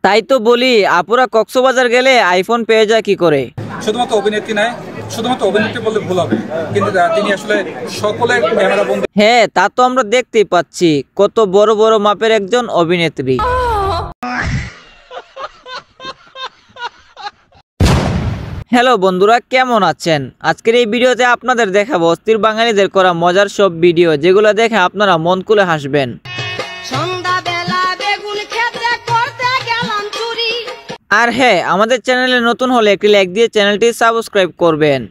তাই তো বলি, আপুরা কক্সবাজার গেলে আইফোন পেয়ে যায় কি করে? শুধুমাত্র অভিনেত্রী নয়, শুধুমাত্র অভিনেত্রী বললে ভুল হবে, কিন্তু তিনি আসলে সকলের ক্যামেরা বন্ধু। হ্যাঁ, তা তো আমরা দেখতেই পাচ্ছি, কত বড় বড় মাপের একজন অভিনেত্রী। হ্যালো বন্ধুরা, কেমন আছেন? আজকের এই ভিডিওতে আপনাদের দেখাবো অস্থির বাঙালিদের করা মজার সব ভিডিও, যেগুলো দেখে আপনারা মন খুলে হাসবেন। আর হ্যাঁ, আমাদের চ্যানেলে নতুন হলে একটি লাইক দিয়ে চ্যানেলটি সাবস্ক্রাইব করবেন।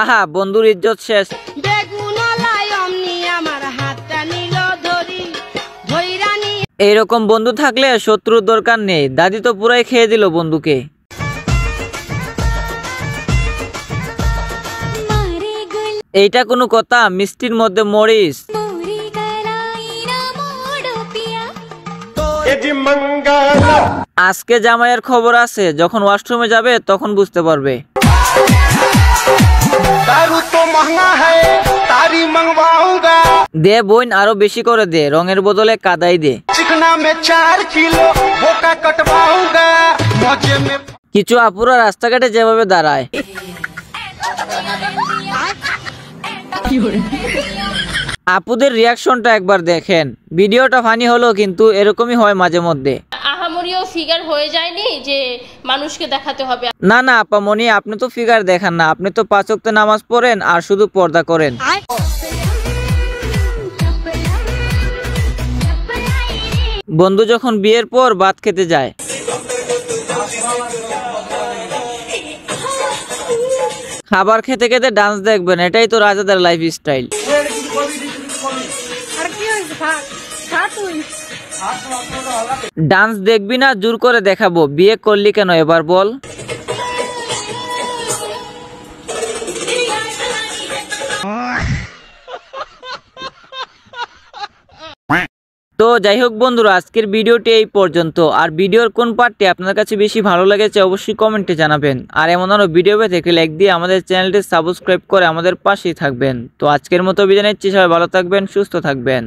আহা, বন্ধুর ইজ্জত শেষ। এইরকম বন্ধু থাকলে শত্রুর দরকার নেই। দাদি তো পুরাই খেয়ে দিল বন্ধুকে। এইটা কোনো কথা? মিষ্টির মধ্যে মরিচ। আজকে জামাইয়ের খবর আছে, যখন ওয়াশরুমে যাবে তখন বুঝতে পারবে। দে বোন, আরো বেশি করে দে, রঙের বদলে কাদাই দে। কিছু আপুরা রাস্তাঘাটে যেভাবে দাঁড়ায়, আপুদের রিয়াকশনটা একবার দেখেন। ভিডিওটা ফানি হলো, কিন্তু এরকমই হয় মাঝে মধ্যে। আহামরিও ফিগার হয়ে যায়নি যে মানুষকে দেখাতে হবে। না না আপামনি, আপনি তো ফিগার দেখান না, আপনি তো 5 ওয়াক্ত নামাজ পড়েন আর শুধু পর্দা করেন। বন্ধু যখন বিয়ের পর ভাত খেতে যায়, খাবার খেতে খেতে ডান্স দেখবেন, এটাই তো রাজাদের লাইফ স্টাইল। ডান্স দেখবি না? জোর করে দেখাবো। বিয়ে করলি কেন এবার বল? তো যাই হোক বন্ধুরা, আজকের ভিডিওটি এই পর্যন্ত। আর ভিডিওর কোন পার্টটি আপনার কাছে বেশি ভালো লেগেছে অবশ্যই কমেন্টে জানাবেন। আর এমন আরো ভিডিও পেতে একটি লাইক দিয়ে আমাদের চ্যানেলটি সাবস্ক্রাইব করে আমাদের পাশেই থাকবেন। তো আজকের মতো বিদায় নিচ্ছি, সবাই ভালো থাকবেন, সুস্থ থাকবেন।